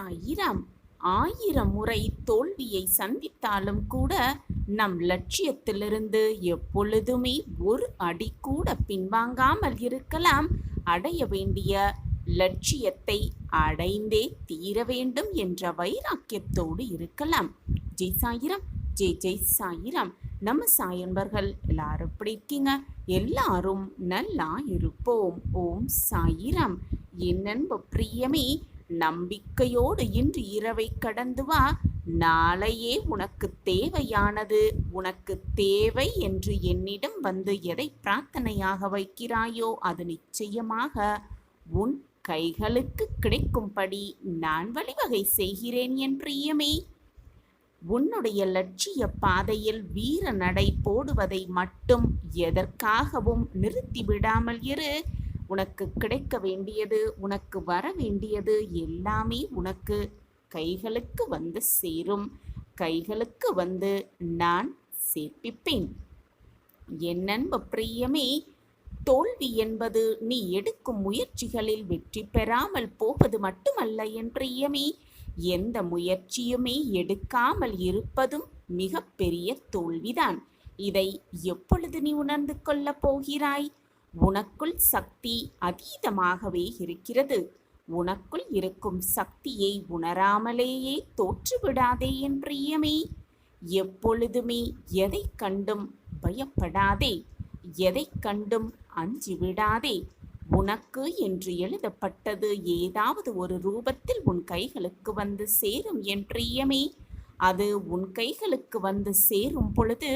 சாயிராம். 1000 முறை தோல்வியை சந்தித்தாலும் கூட நம் லட்சியத்திலிருந்து எப்பொழுதுமே ஒரு அடி கூட பின்வாங்காமல் இருக்கலாம். அடைய வேண்டிய லட்சியத்தை அடைந்தே தீர வேண்டும் என்ற வைராக்கியத்தோடு இருக்கலாம். ஜெய் சாயிராம், ஜெய் ஜெய் சாயிராம். நம்ம சாயன்பர்கள் எல்லாரும் எப்படி இருக்கீங்க? எல்லாரும் நல்லா இருப்போம். ஓம் சாயிராம். என் அன்பு பிரியமே, நம்பிக்கையோடு இன்று இரவை கடந்து வா. நாளையே உனக்கு தேவையானது உனக்கு தேவை என்று என்னிடம் வந்து எதை பிரார்த்தனையாக வைக்கிறாயோ அது நிச்சயமாக உன் கைகளுக்கு கிடைக்கும்படி நான் வழிவகை செய்கிறேன் என் பிரியமே. உன்னுடைய லட்சிய பாதையில் வீர நடை போடுவதை மட்டும் எதற்காகவும் நிறுத்திவிடாமல் இரு. உனக்கு கிடைக்க வேண்டியது, உனக்கு வர வேண்டியது எல்லாமே உனக்கு கைகளுக்கு வந்து சேரும். கைகளுக்கு வந்து நான் சேர்ப்பிப்பேன். என் அன்பு பிரியமே, தோல்வி என்பது நீ எடுக்கும் முயற்சிகளில் வெற்றி பெறாமல் போவது மட்டுமல்ல என் பிரியமே. எந்த முயற்சியுமே எடுக்காமல் இருப்பதும் மிக பெரிய தோல்விதான். இதை எப்பொழுது நீ உணர்ந்து கொள்ளப் போகிறாய்? உனக்குள் சக்தி அதீதமாகவே இருக்கிறது. உனக்குள் இருக்கும் சக்தியை உணராமலேயே தோற்றுவிடாதே என் பிரியமே. எப்பொழுதுமே எதை கண்டும் பயப்படாதே, எதை கண்டும் அஞ்சிவிடாதே. உனக்கு என்று எழுதப்பட்டது ஏதாவது ஒரு ரூபத்தில் உன் கைகளுக்கு வந்து சேரும் என் பிரியமே. அது உன் கைகளுக்கு வந்து சேரும் பொழுது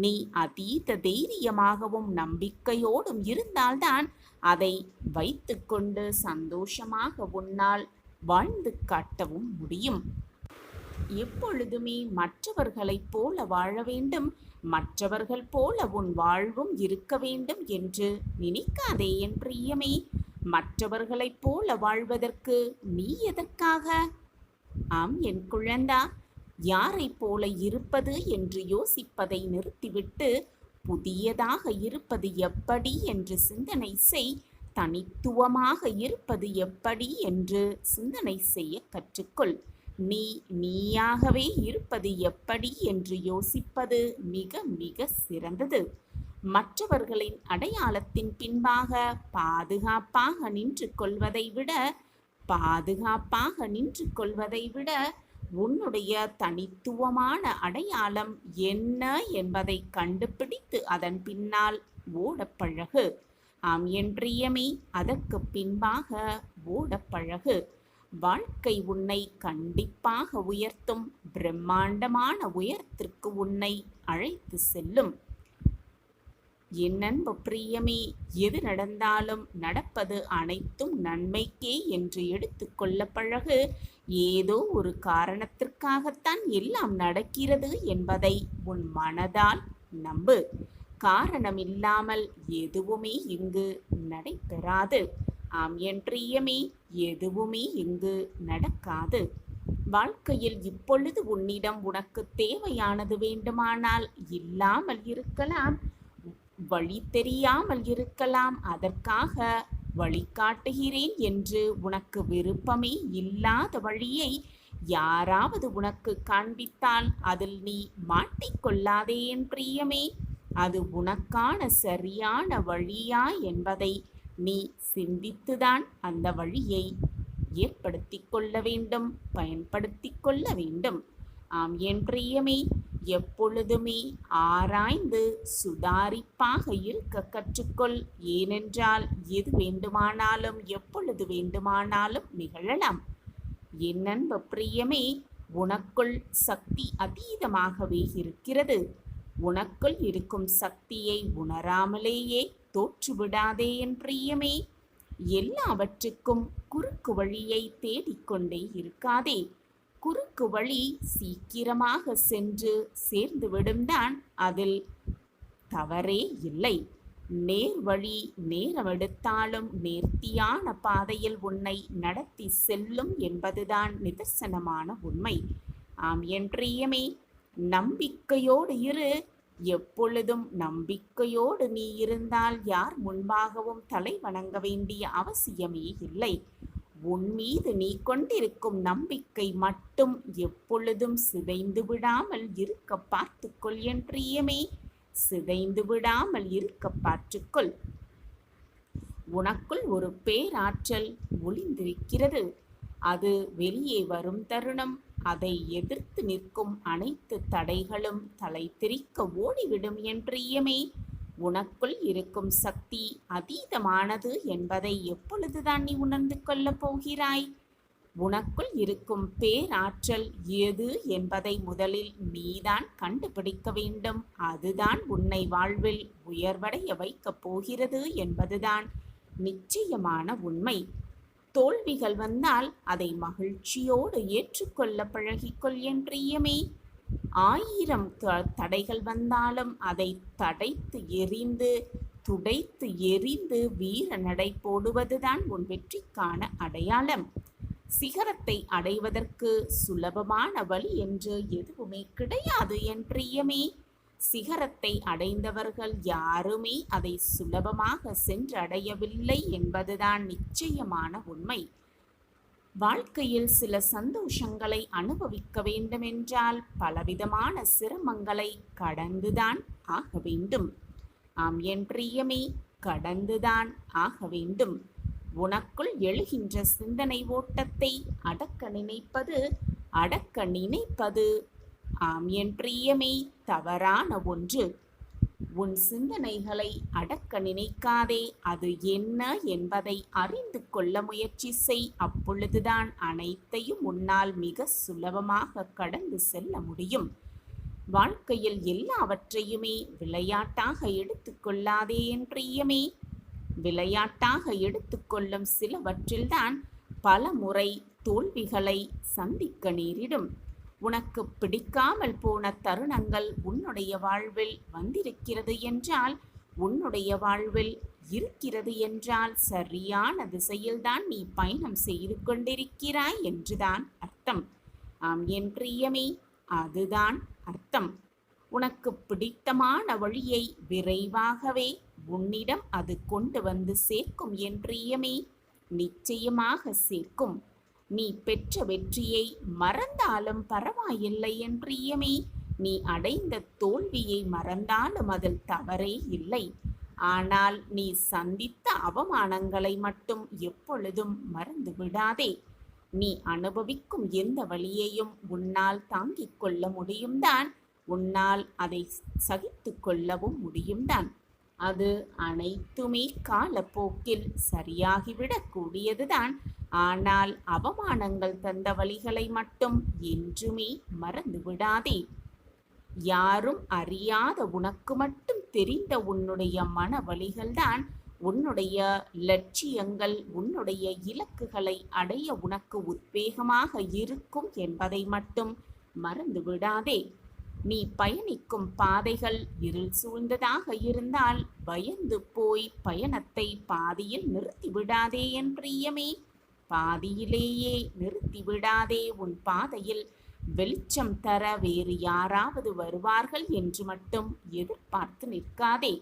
நீ அதீத தைரியமாகவும் நம்பிக்கையோடும் இருந்தால்தான் அதை வைத்துக்கொண்டு சந்தோஷமாக உன்னால் வாழ்ந்து காட்டவும் முடியும். எப்பொழுதுமே மற்றவர்களைப் போல வாழ வேண்டும், மற்றவர்கள் போல உன் வாழ்வும் இருக்க வேண்டும் என்று நினைக்காதே என் பிரியமே. மற்றவர்களைப் போல வாழ்வதற்கு நீ எதற்காக? ஆம் என் குழந்தா, யாரை போல இருப்பது என்று யோசிப்பதை நிறுத்திவிட்டு புதியதாக இருப்பது எப்படி என்று சிந்தனை செய். தனித்துவமாக இருப்பது எப்படி என்று சிந்தனை செய்ய கற்றுக்கொள். நீ நீயாகவே இருப்பது எப்படி என்று யோசிப்பது மிக மிக சிறந்தது. மற்றவர்களின் அடையாளத்தின் பின்பாக பாதுகாப்பாக நின்று கொள்வதை விட உன்னுடைய தனித்துவமான அடையாளம் என்ன என்பதை கண்டுபிடித்து அதன் பின்னால் ஓடப்பழகு. ஆம் என் பிரியமே, அதற்கு பின்பாக ஓடப்பழகு. வாழ்க்கை உன்னை கண்டிப்பாக உயர்த்தும். பிரம்மாண்டமான உயரத்திற்கு உன்னை அழைத்து செல்லும். என் அன்பு பிரியமே, எது நடந்தாலும் நடப்பது அனைத்தும் நன்மைக்கே என்று எடுத்துக்கொள்ள பழகு. ஏதோ ஒரு காரணத்திற்காகத்தான் எல்லாம் நடக்கிறது என்பதை உன் மனதால் நம்பு. காரணமில்லாமல் எதுவுமே இங்கு நடைபெறாது. ஆம் என் பிரியமே, எதுவுமே இங்கு நடக்காது. வாழ்க்கையில் இப்பொழுது உன்னிடம் உனக்கு தேவையானது வேண்டுமானால் இல்லாமல் இருக்கலாம், வழி தெரியாமல் இருக்கலாம். அதற்காக வழிகாட்டுகிறேன் என்று உனக்கு விருப்பமே இல்லாத வழியை யாராவது உனக்கு காண்பித்தால் அதில் நீ மாட்டிக்கொள்ளாதே என் பிரியமே. அது உனக்கான சரியான வழியா என்பதை நீ சிந்தித்துதான் அந்த வழியை ஏற்படுத்தி கொள்ள வேண்டும், பயன்படுத்தி கொள்ள வேண்டும். ஆம் என் பிரியமே, எப்பொழுதுமே ஆராய்ந்து சுதாரிப்பாக இருக்க கற்றுக்கொள். ஏனென்றால் எது வேண்டுமானாலும் எப்பொழுது வேண்டுமானாலும் நிகழலாம். என் அன்பு பிரியமே, உனக்குள் சக்தி அதீதமாகவே இருக்கிறது. உனக்குள் இருக்கும் சக்தியை உணராமலேயே தோற்றுவிடாதே என் பிரியமே. எல்லாவற்றுக்கும் குறுக்கு வழியை தேடிக்கொண்டே இருக்காதே. குறுக்கு வழி சீக்கிரமாக சென்று சேர்ந்துவிடும்தான், அதில் தவறே இல்லை. நேர் வழி நேரமெடுத்தாலும் நேர்த்தியான பாதையில் உன்னை நடத்தி செல்லும் என்பதுதான் நிதர்சனமான உண்மை. ஆம் என் பிரியமே, நம்பிக்கையோடு இரு. எப்பொழுதும் நம்பிக்கையோடு நீ இருந்தால் யார் முன்பாகவும் தலை வணங்க வேண்டிய அவசியமே இல்லை. உன் மீது நீ கொண்டிருக்கும் நம்பிக்கை மட்டும் எப்பொழுதும் சிதைந்து விடாமல் இருக்க பார்த்துக்கொள் என் பிரியமே. சிதைந்து விடாமல் இருக்க பார்த்துக்கொள். உனக்குள் ஒரு பேராற்றல் ஒளிந்திருக்கிறது. அது வெளியே வரும் தருணம் அதை எதிர்த்து நிற்கும் அனைத்து தடைகளும் தலை தெறிக்க ஓடிவிடும் என் பிரியமே. உனக்குள் இருக்கும் சக்தி அதீதமானது என்பதை எப்பொழுதுதான் நீ உணர்ந்து கொள்ளப் போகிறாய்? உனக்குள் இருக்கும் பேராற்றல் எது என்பதை முதலில் நீதான் கண்டுபிடிக்க வேண்டும். அதுதான் உன்னை வாழ்வில் உயர்வடைய வைக்கப் போகிறது என்பதுதான் நிச்சயமான உண்மை. தோல்விகள் வந்தால் அதை மகிழ்ச்சியோடு ஏற்றுக்கொள்ள பழகிக்கொள் என் பிரியமே. 1000 தடைகள் வந்தாலும் அதை தடைத்து எறிந்து துடைத்து எறிந்து வீர நடை போடுவதுதான் உன் வெற்றிக்கான அடையாளம். சிகரத்தை அடைவதற்கு சுலபமான வழி என்று எதுவுமே கிடையாது என் பிரியமே. சிகரத்தை அடைந்தவர்கள் யாருமே அதை சுலபமாக சென்றடையவில்லை என்பதுதான் நிச்சயமான உண்மை. வாழ்க்கையில் சில சந்தோஷங்களை அனுபவிக்க வேண்டுமென்றால் பலவிதமான சிரமங்களை கடந்துதான் ஆக வேண்டும். ஆம் என் பிரியமே, கடந்துதான் ஆக வேண்டும். உனக்குள் எழுகின்ற சிந்தனை ஓட்டத்தை அடக்க நினைப்பது ஆம் என் பிரியமே தவறான ஒன்று. உன் சிந்தனைகளை அடக்க நினைக்காதே. அது என்ன என்பதை அறிந்து கொள்ள முயற்சி செய். அப்பொழுதுதான் அனைத்தையும் உன்னால் மிக சுலபமாக கடந்து செல்ல முடியும். வாழ்க்கையில் எல்லாவற்றையுமே விளையாட்டாக எடுத்துக்கொள்ளாதே என் பிரியமே. விளையாட்டாக எடுத்துக்கொள்ளும் சிலவற்றில்தான் பல முறை தோல்விகளை சந்திக்க நேரிடும். உனக்கு பிடிக்காமல் போன தருணங்கள் உன்னுடைய வாழ்வில் வந்திருக்கிறது என்றால், உன்னுடைய வாழ்வில் இருக்கிறது என்றால் சரியான திசையில்தான் நீ பயணம் செய்து கொண்டிருக்கிறாய் என்றுதான் அர்த்தம். ஆம் என் பிரியமே, அதுதான் அர்த்தம். உனக்கு பிடித்தமான வழியை விரைவாகவே உன்னிடம் அது கொண்டு வந்து சேர்க்கும் என் பிரியமே. நிச்சயமாக சேர்க்கும். நீ பெற்ற வெற்றியை மறந்தாலும் பரவாயில்லை என் பிரியமே. நீ அடைந்த தோல்வியை மறந்தாலும் அதில் தவறே இல்லை. ஆனால் நீ சந்தித்த அவமானங்களை மட்டும் எப்பொழுதும் மறந்து விடாதே. நீ அனுபவிக்கும் எந்த வழியையும் உன்னால் தாங்கிக் கொள்ள முடியும்தான். உன்னால் அதை சகித்து கொள்ளவும் முடியும்தான். அது அனைத்துமே காலப்போக்கில் சரியாகிவிடக் கூடியதுதான். ஆனால் அவமானங்கள் தந்த வழிகளை மட்டும் என்றுமே மறந்து விடாதே. யாரும் அறியாத உனக்கு மட்டும் தெரிந்த உன்னுடைய மன வழிகள்தான் உன்னுடைய லட்சியங்கள், உன்னுடைய இலக்குகளை அடைய உனக்கு உத்வேகமாக இருக்கும் என்பதை மட்டும் மறந்து விடாதே. நீ பயணிக்கும் பாதைகள் இருள் சூழ்ந்ததாக இருந்தால் பயந்து போய் பயணத்தை பாதியில் நிறுத்திவிடாதே என் பிரியமே. பாதியிலேயே நிறுத்திவிடாதே. உன் பாதையில் வெளிச்சம் தர வேறு யாராவது வருவார்கள் என்று மட்டும் எதிர்பார்த்து நிற்காதே.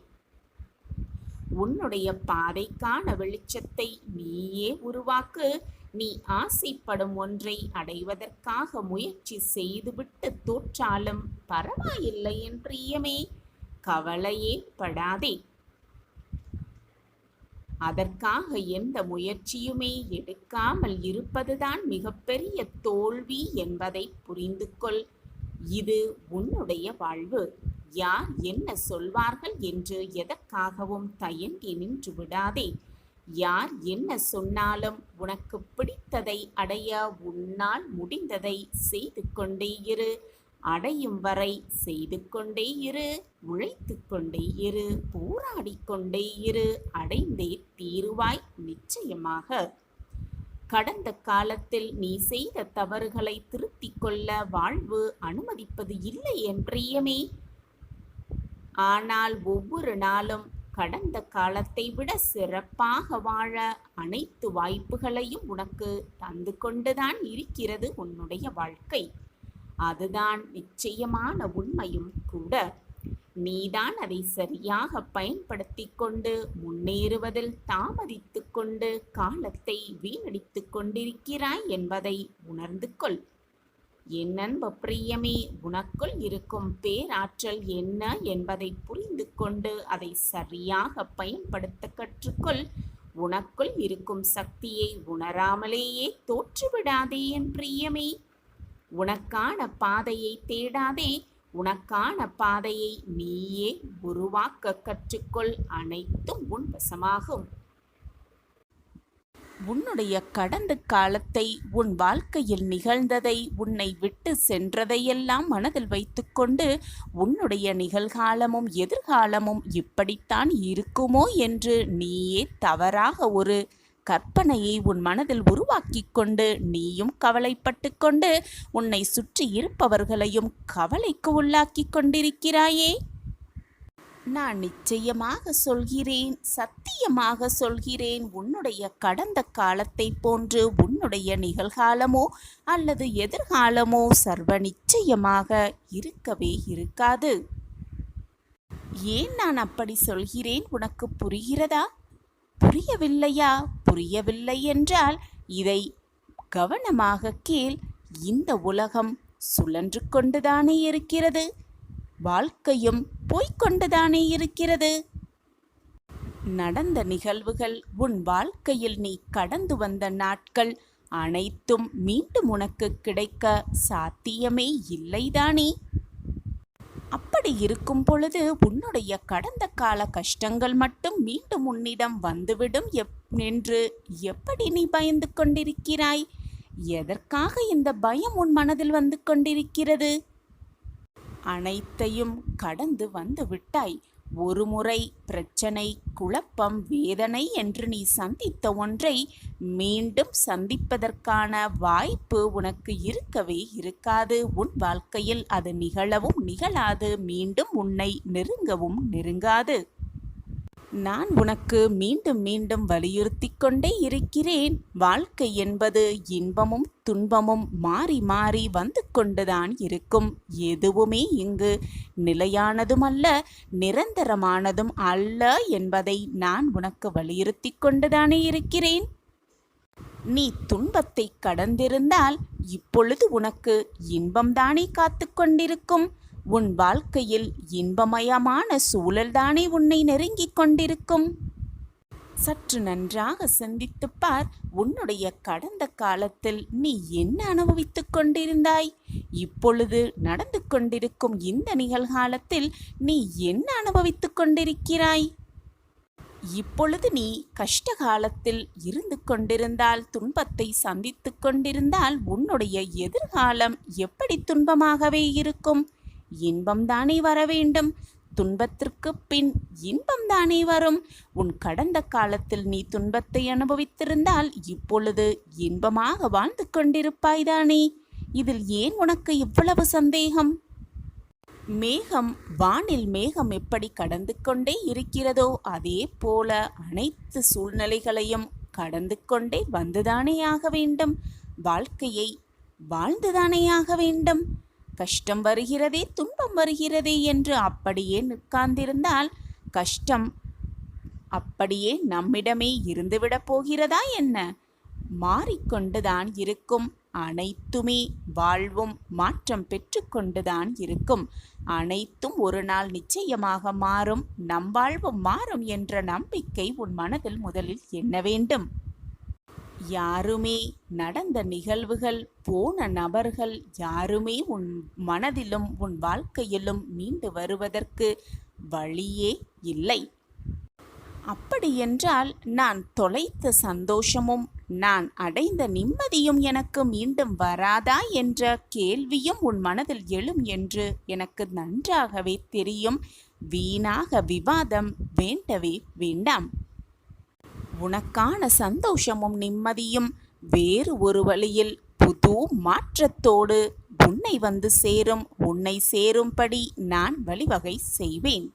உன்னுடைய பாதைக்கான வெளிச்சத்தை நீயே உருவாக்கு. நீ ஆசைப்படும் ஒன்றை அடைவதற்காக முயற்சி செய்துவிட்டு தோற்றாலும் பரவாயில்லை என் பிரியமே. கவலையே படாதே. அதற்காக எந்த முயற்சியுமே எடுக்காமல் இருப்பதுதான் மிகப்பெரிய தோல்வி என்பதை புரிந்து கொள். இது உன்னுடைய வாழ்வு. யார் என்ன சொல்வார்கள் என்று எதற்காகவும் தயங்கி நின்று விடாதே. யார் என்ன சொன்னாலும் உனக்கு பிடித்ததை அடைய உன்னால் முடிந்ததை செய்து கொண்டே இரு. அடையும் வரை செய்து கொண்டே இரு. உழைத்து கொண்டே இரு. போராடி கொண்டே இரு. அடைந்தே தீருவாய் நிச்சயமாக. கடந்த காலத்தில் நீ செய்த தவறுகளை திருத்திக் கொள்ள வாழ்வு அனுமதிப்பது இல்லை என் பிரியமே. ஆனால் ஒவ்வொரு நாளும் கடந்த காலத்தை விட சிறப்பாக வாழ அனைத்து வாய்ப்புகளையும் உனக்கு தந்து கொண்டுதான் இருக்கிறது உன்னுடைய வாழ்க்கை. அதுதான் நிச்சயமான உண்மையும் கூட. நீதான் அதை சரியாக பயன்படுத்திக் கொண்டு முன்னேறுவதில் தாமதித்துக் கொண்டு காலத்தை வீணடித்துக் கொண்டிருக்கிறாய் என்பதை உணர்ந்து கொள். என் அன்பு பிரியமே, உனக்குள் இருக்கும் பேராற்றல் என்ன என்பதை புரிந்து கொண்டு அதை சரியாக பயன்படுத்த கற்றுக்கொள். உனக்குள் இருக்கும் சக்தியை உணராமலேயே தோற்றுவிடாதே என் பிரியமே. உனக்கான பாதையை தேடாதே, உனக்கான பாதையை நீயே உருவாக்க கற்றுக்கொள். அனைத்தும் உன் வசமாகும். உன்னுடைய கடந்த காலத்தை, உன் வாழ்க்கையில் நிகழ்ந்ததை, உன்னை விட்டு சென்றதையெல்லாம் மனதில் வைத்துக்கொண்டு உன்னுடைய நிகழ்காலமும் எதிர்காலமும் இப்படித்தான் இருக்குமோ என்று நீயே தவறாக ஒரு கற்பனையை உன் மனதில் உருவாக்கி கொண்டு நீயும் கவலைப்பட்டு கொண்டு உன்னை சுற்றி இருப்பவர்களையும் கவலைக்கு உள்ளாக்கி கொண்டிருக்கிறாயே. நான் நிச்சயமாக சொல்கிறேன், சத்தியமாக சொல்கிறேன், உன்னுடைய கடந்த காலத்தை போன்று உன்னுடைய நிகழ்காலமோ அல்லது எதிர்காலமோ சர்வ நிச்சயமாக இருக்கவே இருக்காது. ஏன் நான் அப்படி சொல்கிறேன், உனக்கு புரிகிறதா? புரியவில்லையா? புரியவில்லை என்றால் இதை கவனமாக கேள். இந்த உலகம் சுழன்று கொண்டுதானே இருக்கிறது, வாழ்க்கையும் போய்கொண்டுதானே இருக்கிறது. நடந்த நிகழ்வுகள், உன் வாழ்க்கையில் நீ கடந்து வந்த நாட்கள் அனைத்தும் மீண்டும் உனக்கு கிடைக்க சாத்தியமே இல்லைதானே. அப்படி இருக்கும் பொழுது உன்னுடைய கடந்த கால கஷ்டங்கள் மட்டும் மீண்டும் உன்னிடம் வந்துவிடும் என்று எப்படி நீ பயந்து கொண்டிருக்கிறாய்? எதற்காக இந்த பயம் உன் மனதில் வந்து கொண்டிருக்கிறது? அனைத்தையும் கடந்து வந்து விட்டாய். ஒரு முறை பிரச்சனை, குழப்பம், வேதனை என்று நீ சந்தித்த ஒன்றை மீண்டும் சந்திப்பதற்கான வாய்ப்பு உனக்கு இருக்கவே இருக்காது. உன் வாழ்க்கையில் அது நிகழவும் நிகழாது, மீண்டும் உன்னை நெருங்கவும் நெருங்காது. நான் உனக்கு மீண்டும் மீண்டும் வலியுறுத்தி கொண்டே இருக்கிறேன். வாழ்க்கை என்பது இன்பமும் துன்பமும் மாறி மாறி வந்து கொண்டுதான் இருக்கும். எதுவுமே இங்கு நிலையானதும் அல்ல, நிரந்தரமானதும் அல்ல என்பதை நான் உனக்கு வலியுறுத்தி கொண்டுதானே இருக்கிறேன். நீ துன்பத்தை கடந்திருந்தால் இப்பொழுது உனக்கு இன்பம்தானே காத்து கொண்டிருக்கும். உன் வாழ்க்கையில் இன்பமயமான சூழல்தானே உன்னை நெருங்கிக் கொண்டிருக்கும். சற்று நன்றாக சிந்தித்துப் பார். உன்னுடைய கடந்த காலத்தில் நீ என்ன அனுபவித்துக் கொண்டிருந்தாய்? இப்பொழுது நடந்து கொண்டிருக்கும் இந்த நிகழ்காலத்தில் நீ என்ன அனுபவித்துக் கொண்டிருக்கிறாய்? இப்பொழுது நீ கஷ்ட காலத்தில் இருந்து கொண்டிருந்தால், துன்பத்தை சந்தித்து கொண்டிருந்தால் உன்னுடைய எதிர்காலம் எப்படி துன்பமாகவே இருக்கும்? இன்பம்தானே வர வேண்டும். துன்பத்திற்கு பின் இன்பம்தானே வரும். உன் கடந்த காலத்தில் நீ துன்பத்தை அனுபவித்திருந்தால் இப்பொழுது இன்பமாக வாழ்ந்து கொண்டிருப்பாய்தானே. இதில் ஏன் உனக்கு இவ்வளவு சந்தேகம்? மேகம், வானில் மேகம் எப்படி கடந்து கொண்டே இருக்கிறதோ அதே போல அனைத்து சூழ்நிலைகளையும் கடந்து கொண்டே வந்துதானே ஆக வேண்டும். வாழ்க்கையை வாழ்ந்துதானே ஆக வேண்டும். கஷ்டம் வருகிறதே, துன்பம் வருகிறதே என்று அப்படியே நிற்காந்திருந்தால் கஷ்டம் அப்படியே நம்மிடமே இருந்துவிடப் போகிறதா என்ன? மாறிக்கொண்டுதான் இருக்கும். அனைத்துமே வாழ்வும் மாற்றம் பெற்று கொண்டுதான் இருக்கும். அனைத்தும் ஒரு நாள் நிச்சயமாக மாறும். நம் வாழ்வும் மாறும் என்ற நம்பிக்கை உன் மனதில் முதலில் எண்ண வேண்டும். யாருமே, நடந்த நிகழ்வுகள், போன நபர்கள் யாருமே உன் மனதிலும் உன் வாழ்க்கையிலும் மீண்டு வருவதற்கு வழியே இல்லை. அப்படியென்றால் நான் தொலைத்த சந்தோஷமும் நான் அடைந்த நிம்மதியும் எனக்கு மீண்டும் வராதா என்ற கேள்வியும் உன் மனதில் எழும் என்று எனக்கு நன்றாகவே தெரியும். வீணாக விவாதம் வேண்டவே வேண்டாம். உனக்கான சந்தோஷமும் நிம்மதியும் வேறு ஒரு வழியில் புது மாற்றத்தோடு உன்னை வந்து சேரும். உன்னை சேரும்படி நான் வழிவகை செய்வேன்.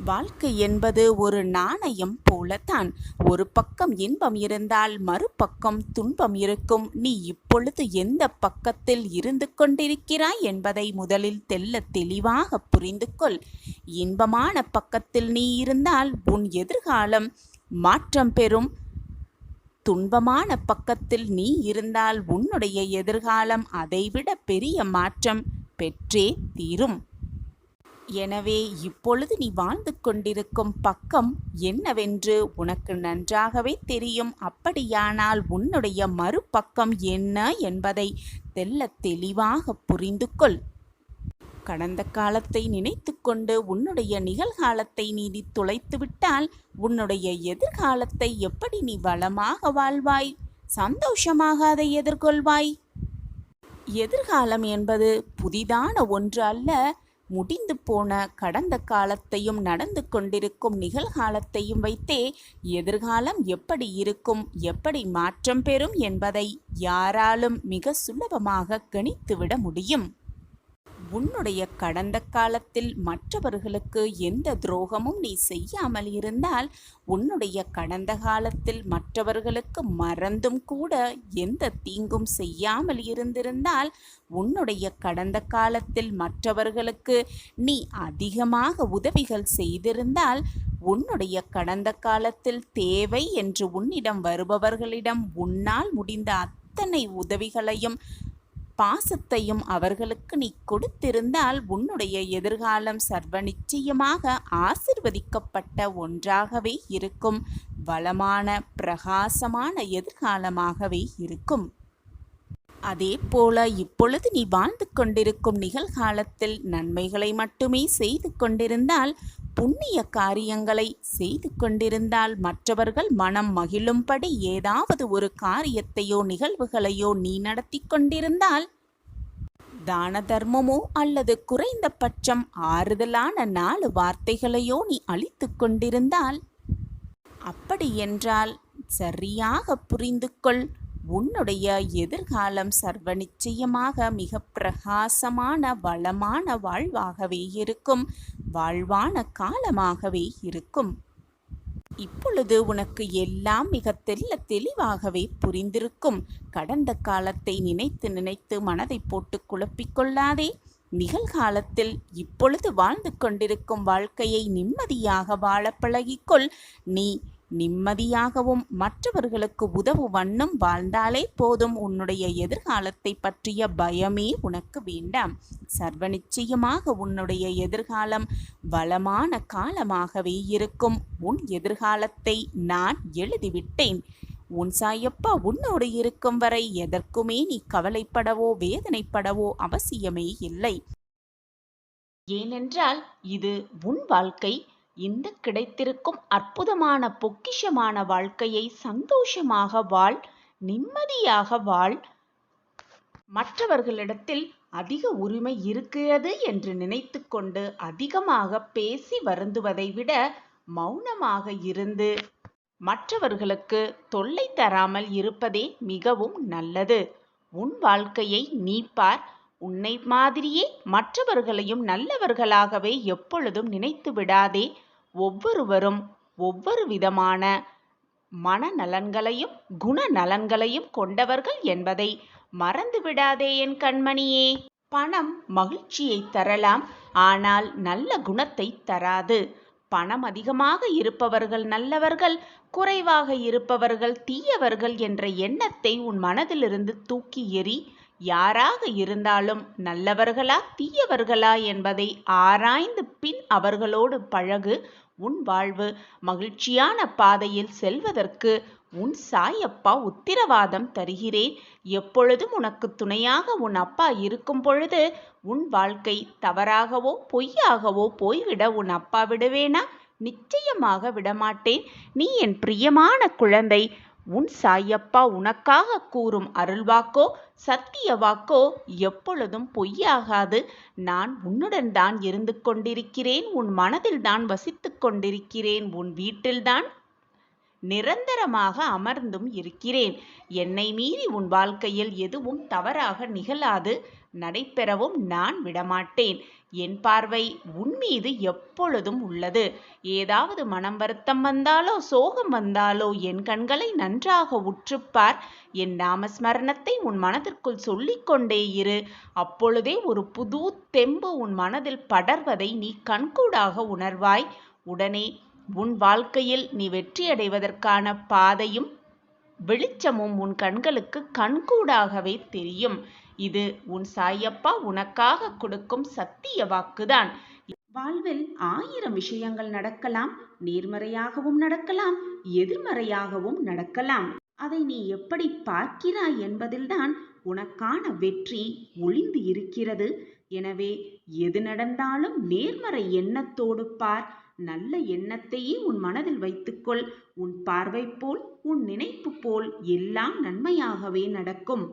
வாழ்க்கை என்பது ஒரு நாணயம் போலத்தான். ஒரு பக்கம் இன்பம் இருந்தால் மறுபக்கம் துன்பம் இருக்கும். நீ இப்பொழுது எந்த பக்கத்தில் இருந்து கொண்டிருக்கிறாய் என்பதை முதலில் தெள்ளத் தெளிவாக புரிந்து கொள். இன்பமான பக்கத்தில் நீ இருந்தால் உன் எதிர்காலம் மாற்றம் பெறும். துன்பமான பக்கத்தில் நீ இருந்தால் உன்னுடைய எதிர்காலம் அதைவிட பெரிய மாற்றம் பெற்றே தீரும். எனவே இப்பொழுது நீ வாழ்ந்து கொண்டிருக்கும் பக்கம் என்னவென்று உனக்கு நன்றாகவே தெரியும். அப்படியானால் உன்னுடைய மறுபக்கம் என்ன என்பதை தெள்ளத் தெளிவாக புரிந்து கொள். கடந்த காலத்தை நினைத்து கொண்டு உன்னுடைய நிகழ்காலத்தை நீ தொலைத்துவிட்டால் உன்னுடைய எதிர்காலத்தை எப்படி நீ வளமாக வாழ்வாய், சந்தோஷமாக அதை எதிர்கொள்வாய்? எதிர்காலம் என்பது புதிதான ஒன்று அல்ல. முடிந்து போன கடந்த காலத்தையும் நடந்து கொண்டிருக்கும் நிகழ்காலத்தையும் வைத்தே எதிர்காலம் எப்படி இருக்கும், எப்படி மாற்றம் பெறும் என்பதை யாராலும் மிக சுலபமாக கணித்துவிட முடியும். உன்னுடைய கடந்த காலத்தில் மற்றவர்களுக்கு எந்த துரோகமும் நீ செய்யாமல் இருந்தால், உன்னுடைய கடந்த காலத்தில் மற்றவர்களுக்கு மறந்தும் கூட எந்த தீங்கும் செய்யாமல் இருந்திருந்தால், உன்னுடைய கடந்த காலத்தில் மற்றவர்களுக்கு நீ அதிகமாக உதவிகள் செய்திருந்தால், உன்னுடைய கடந்த காலத்தில் தேவை என்று உன்னிடம் வருபவர்களிடம் உன்னால் முடிந்த அத்தனை உதவிகளையும் பாசத்தையும் அவர்களுக்கு நீ கொடுத்திருந்தால் உன்னுடைய எதிர்காலம் சர்வ நிச்சயமாக ஆசிர்வதிக்கப்பட்ட ஒன்றாகவே இருக்கும். வளமான பிரகாசமான எதிர்காலமாகவே இருக்கும். அதே போல இப்பொழுது நீ வாழ்ந்து கொண்டிருக்கும் நிகழ்காலத்தில் நன்மைகளை மட்டுமே செய்து கொண்டிருந்தால், புண்ணிய காரியங்களை செய்து கொண்டிருந்தால், மற்றவர்கள் மனம் மகிழும்படி ஏதாவது ஒரு காரியத்தையோ நிகழ்வுகளையோ நீ நடத்தி கொண்டிருந்தால், தான தர்மமோ அல்லது குறைந்தபட்சம் ஆறுதலான 4 வார்த்தைகளையோ நீ அளித்து கொண்டிருந்தால், அப்படி என்றால் சரியாக புரிந்து கொள். உன்னுடைய எதிர்காலம் சர்வ நிச்சயமாக மிக பிரகாசமான வளமான வாழ்வாகவே இருக்கும். வாழ்வான காலமாகவே இருக்கும். இப்பொழுது உனக்கு எல்லாம் மிக தெளிவாகவே புரிந்திருக்கும். கடந்த காலத்தை நினைத்து நினைத்து மனதை போட்டு குழப்பிக்கொள்ளாதே. நிகழ்காலத்தில் இப்பொழுது வாழ்ந்து கொண்டிருக்கும் வாழ்க்கையை நிம்மதியாக வாழ பழகிக்கொள். நீ நிம்மதியாகவும் மற்றவர்களுக்கு உதவும் வண்ணம் வாழ்ந்தாலே போதும். உன்னுடைய எதிர்காலத்தை பற்றிய பயமே உனக்கு வேண்டாம். சர்வ நிச்சயமாக உன்னுடைய எதிர்காலம் வளமான காலமாகவே இருக்கும். உன் எதிர்காலத்தை நான் எழுதிவிட்டேன். உன் சாயப்பா உன்னோடு இருக்கும் வரை எதற்குமே நீ கவலைப்படவோ வேதனைப்படவோ அவசியமே இல்லை. ஏனென்றால் இது உன் வாழ்க்கை. இந்த கிடைத்திருக்கும் அற்புதமான பொக்கிஷமான வாழ்க்கையை சந்தோஷமாக வாழ், நிம்மதியாக வாழ். மற்றவர்களிடத்தில் அதிக உரிமை இருக்கிறது என்று நினைத்து கொண்டு அதிகமாக பேசி வருந்துவதை விட மௌனமாக இருந்து மற்றவர்களுக்கு தொல்லை தராமல் இருப்பதே மிகவும் நல்லது. உன் வாழ்க்கையை நீ பார். உன்னை மாதிரியே மற்றவர்களையும் நல்லவர்களாகவே எப்பொழுதும் நினைத்து விடாதே. ஒவ்வொருவரும் ஒவ்வொரு விதமான மனநலன்களையும் குணநலன்களையும் கொண்டவர்கள் என்பதை மறந்து விடாதே என் கண்மணியே. பணம் மகிழ்ச்சியை தரலாம், ஆனால் நல்ல குணத்தை தராது. பணம் அதிகமாக இருப்பவர்கள் நல்லவர்கள், குறைவாக இருப்பவர்கள் தீயவர்கள் என்ற எண்ணத்தை உன் மனதிலிருந்து தூக்கி எறி. யாராக இருந்தாலும் நல்லவர்களா தீயவர்களா என்பதை ஆராய்ந்து பின் அவர்களோடு பழகு. உன் வாழ்வு மகிழ்ச்சியான பாதையில் செல்வதற்கு உன் சாயப்பா உத்திரவாதம் தருகிறேன். எப்பொழுதும் உனக்கு துணையாக உன் அப்பா இருக்கும் பொழுது உன் வாழ்க்கை தவறாகவோ பொய்யாகவோ போய்விட உன் அப்பா விடுவேனா? நிச்சயமாக விடமாட்டேன். நீ என் பிரியமான குழந்தை. உன் சாயப்பா உனக்காக கூறும் அருள்வாக்கோ சத்திய வாக்கோ எப்பொழுதும் பொய்யாகாது. நான் உன்னுடன் தான் இருந்து கொண்டிருக்கிறேன். உன் மனதில் தான் வசித்து கொண்டிருக்கிறேன். உன் வீட்டில்தான் நிரந்தரமாக அமர்ந்தும் இருக்கிறேன். என்னை மீறி உன் வாழ்க்கையில் எதுவும் தவறாக நிகழாது. நடைபெறவும் நான் விடமாட்டேன். என் பார்வை உன் மீது எப்பொழுதும் உள்ளது. ஏதாவது மனம் வருத்தம் வந்தாலோ சோகம் வந்தாலோ என் கண்களை நன்றாக உற்றுப்பார். என் நாமஸ்மரணத்தை உன் மனதிற்குள் சொல்லிக்கொண்டே இரு. அப்பொழுதே ஒரு புது தெம்பு உன் மனதில் படர்வதை நீ கண்கூடாக உணர்வாய். உடனே உன் வாழ்க்கையில் நீ வெற்றியடைவதற்கான பாதையும் வெளிச்சமும் உன் கண்களுக்கு கண்கூடாகவே தெரியும். இது உன் சாயப்பா உனக்காக கொடுக்கும் சத்திய வாக்குதான். வாழ்வில் 1000 விஷயங்கள் நடக்கலாம். நேர்மறையாகவும் நடக்கலாம், எதிர்மறையாகவும் நடக்கலாம். அதை நீ எப்படி பார்க்கிறாய் என்பதில்தான் உனக்கான வெற்றி ஒளிந்து இருக்கிறது. எனவே எது நடந்தாலும் நேர்மறை எண்ணத்தோடு பார். நல்ல எண்ணத்தையே உன் மனதில் வைத்துக்கொள். உன் பார்வை போல் உன் நினைப்பு போல் எல்லாம் நன்மையாகவே நடக்கும்.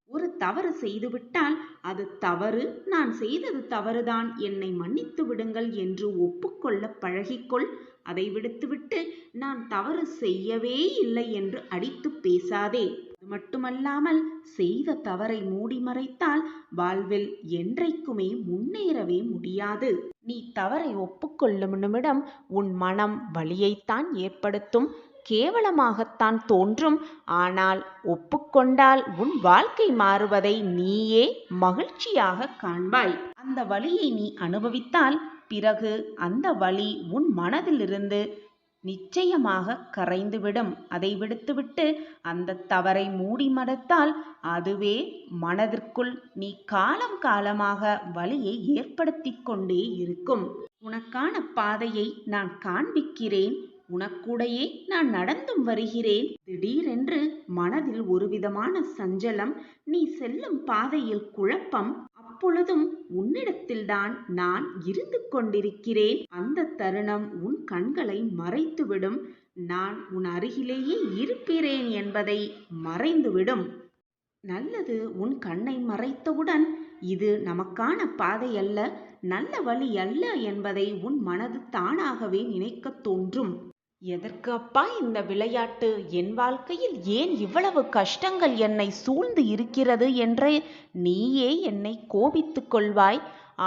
ஒரு தவறு செய்துவிட்டால் அது தவறு, நான் செய்தது தவறுதான், என்னை மன்னித்து விடுங்கள் என்று ஒப்புக்கொள்ள பழகிக்கொள். அதை விடுத்துவிட்டு நான் தவறு செய்யவே இல்லை என்று அடித்து பேசாதே. அது மட்டுமல்லாமல் செய்த தவறை மூடி மறைத்தால் வாழ்வில் என்றைக்குமே முன்னேறவே முடியாது. நீ தவறை ஒப்புக்கொள்ளும் நிமிடம் உன் மனம் வலியைத்தான் ஏற்படுத்தும், கேவலமாகத்தான் தோன்றும். ஆனால் ஒப்புக்கொண்டால் உன் வாழ்க்கை மாறுவதை நீயே மகிழ்ச்சியாக காண்பாய். அந்த வலியை நீ அனுபவித்தால் பிறகு அந்த வலி உன் மனதிலிருந்து நிச்சயமாக கரைந்துவிடும். அதை விடுத்துவிட்டு அந்த தவறை மூடி மறைத்தால் அதுவே மனதிற்குள் நீ காலம் காலமாக வலியை ஏற்படுத்தி கொண்டே இருக்கும். உனக்கான பாதையை நான் காண்பிக்கிறேன். உனக்கூடையே நான் நடந்தும் வருகிறேன். திடீரென்று மனதில் ஒருவிதமான சஞ்சலம், நீ செல்லும் பாதையில் குழப்பம். அப்பொழுதும் உன்னிடத்தில்தான் நான் இருந்து கொண்டிருக்கிறேன். அந்த தருணம் உன் கண்களை மறைத்துவிடும். நான் உன் அருகிலேயே இருக்கிறேன் என்பதை மறைந்துவிடும். நல்லது உன் கண்ணை மறைத்தவுடன் இது நமக்கான பாதை அல்ல, நல்ல வழி அல்ல என்பதை உன் மனது தானாகவே நினைக்க தோன்றும். எதற்கு அப்பா இந்த விளையாட்டு? என் வாழ்க்கையில் ஏன் இவ்வளவு கஷ்டங்கள் என்னை சூழ்ந்து இருக்கிறது என்று நீயே என்னை கோபித்துக் கொள்வாய்.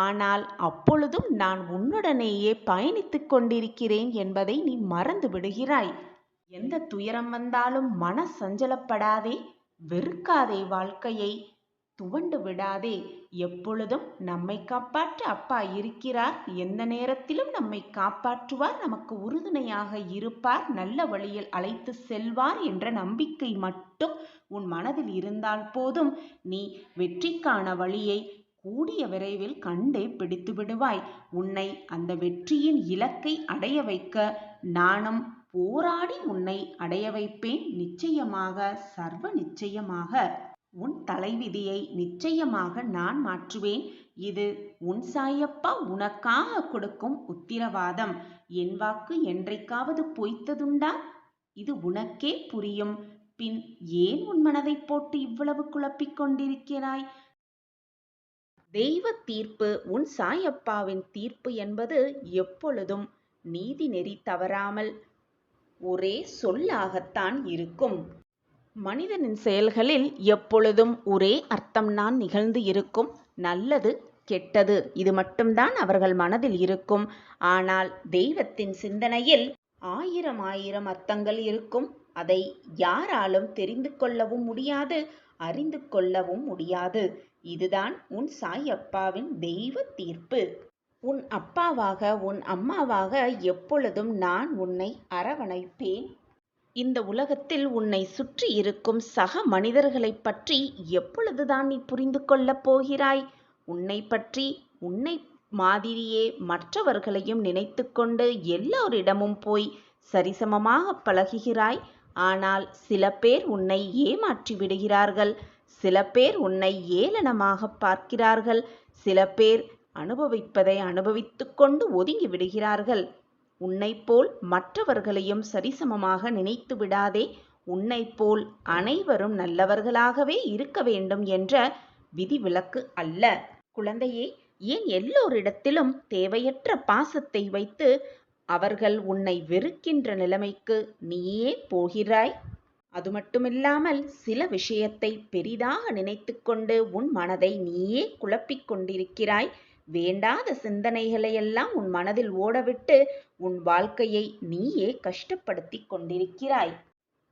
ஆனால் அப்பொழுதும் நான் உன்னுடனேயே பயணித்துக் கொண்டிருக்கிறேன் என்பதை நீ மறந்து விடுகிறாய். எந்த துயரம் வந்தாலும் மன சஞ்சலப்படாதே, வெறுக்காதே, வாழ்க்கையை துவண்டு விடாதே. எப்பொழுதும் நம்மை காப்பாற்ற அப்பா இருக்கிறார். எந்த நேரத்திலும் நம்மை காப்பாற்றுவார், நமக்கு உறுதுணையாக இருப்பார், நல்ல வழியில் அழைத்து செல்வார் என்ற நம்பிக்கை மட்டும் உன் மனதில் இருந்தால் போதும். நீ வெற்றிக்கான வழியை கூடிய விரைவில் கண்டே பிடித்து விடுவாய். உன்னை அந்த வெற்றியின் இலக்கை அடைய வைக்க நானும் போராடி உன்னை அடைய வைப்பேன். நிச்சயமாக, சர்வ நிச்சயமாக. உன் தலைவிதியை நிச்சயமாக நான் மாற்றுவேன். இது உன் சாயப்பா உனக்காக கொடுக்கும் உத்திரவாதம். என் வாக்கு என்றைக்காவது பொய்த்ததுண்டா? இது உனக்கே புரியும். பின் ஏன் உன் மனதை போட்டு இவ்வளவு குழப்பிக் கொண்டிருக்கிறாய்? தெய்வ தீர்ப்பு, உன் சாயப்பாவின் தீர்ப்பு என்பது எப்பொழுதும் நீதி நெறி தவறாமல் ஒரே சொல்லாகத்தான் இருக்கும். மனிதனின் செயல்களில் எப்பொழுதும் ஒரே அர்த்தம்தான் நிகழ்ந்து இருக்கும். நல்லது, கெட்டது, இது மட்டும்தான் அவர்கள் மனதில் இருக்கும். ஆனால் தெய்வத்தின் சிந்தனையில் 1000 அர்த்தங்கள் இருக்கும். அதை யாராலும் தெரிந்து கொள்ளவும் முடியாது, அறிந்து கொள்ளவும் முடியாது. இதுதான் உன் சாயப்பாவின் தெய்வ தீர்ப்பு. உன் அப்பாவாக, உன் அம்மாவாக எப்பொழுதும் நான் உன்னை அரவணைப்பேன். இந்த உலகத்தில் உன்னை சுற்றி இருக்கும் சக மனிதர்களைப் பற்றி எப்பொழுதுதான் நீ புரிந்து கொள்ளப் போகிறாய்? உன்னை பற்றி உன்னை மாதிரியே மற்றவர்களையும் நினைத்து கொண்டு எல்லோரிடமும் போய் சரிசமமாக பழகுகிறாய். ஆனால் சில பேர் உன்னை ஏமாற்றி விடுகிறார்கள். சில பேர் உன்னை ஏளனமாக பார்க்கிறார்கள். சில பேர் அனுபவிப்பதை அனுபவித்து கொண்டு ஒதுங்கி விடுகிறார்கள். உன்னைப்போல் மற்றவர்களையும் சரிசமமாக நினைத்து விடாதே. உன்னைப்போல் அனைவரும் நல்லவர்களாகவே இருக்க வேண்டும் என்ற விதிவிலக்கு அல்ல. குழந்தையே, ஏன் எல்லோரிடத்திலும் தேவையற்ற பாசத்தை வைத்து அவர்கள் உன்னை வெறுக்கின்ற நிலைமைக்கு நீயே போகிறாய்? அது மட்டுமில்லாமல் சில விஷயத்தை பெரிதாக நினைத்துக்கொண்டு உன் மனதை நீயே குழப்பிக் கொண்டிருக்கிறாய். வேண்டாத சிந்தனைகளையெல்லாம் உன் மனதில் ஓடவிட்டு உன் வாழ்க்கையை நீயே கஷ்டப்படுத்திக் கொண்டிருக்கிறாய்.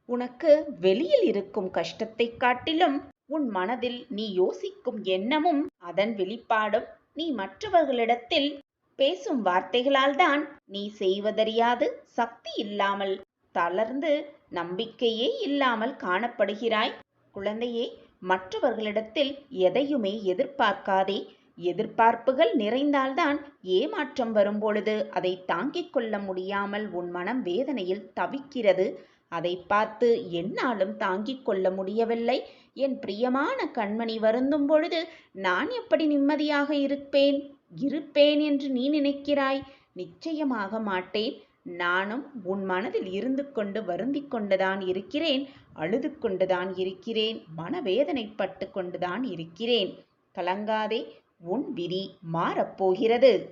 உனக்கு வெளியில் இருக்கும் கஷ்டத்தைக் காட்டிலும் உன் மனதில் நீ யோசிக்கும் எண்ணமும் அதன் வெளிப்பாடும் நீ மற்றவர்களிடத்தில் பேசும் வார்த்தைகளால்தான் நீ செய்வதறியாது சக்தி இல்லாமல் தளர்ந்து நம்பிக்கையே இல்லாமல் காணப்படுகிறாய். குழந்தையே, மற்றவர்களிடத்தில் எதையுமே எதிர்பார்க்காதே. எதிர்பார்ப்புகள் நிறைந்தால்தான் ஏமாற்றம் வரும்பொழுது அதை தாங்கிக் கொள்ள முடியாமல் உன் மனம் வேதனையில் தவிக்கிறது. அதை பார்த்து என்னாலும் தாங்கிக் கொள்ள முடியவில்லை, என் பிரியமான கண்மணி வருந்தும் பொழுது நான் எப்படி நிம்மதியாக இருப்பேன் என்று நீ நினைக்கிறாய். நிச்சயமாக மாட்டேன். நானும் உன் மனதில் இருந்து கொண்டு வருந்திக் கொண்டுதான் இருக்கிறேன், அழுது கொண்டுதான் இருக்கிறேன், மனவேதனைப்பட்டு கொண்டுதான் இருக்கிறேன். கலங்காதே, உன் விதி மாறப்போகிறது.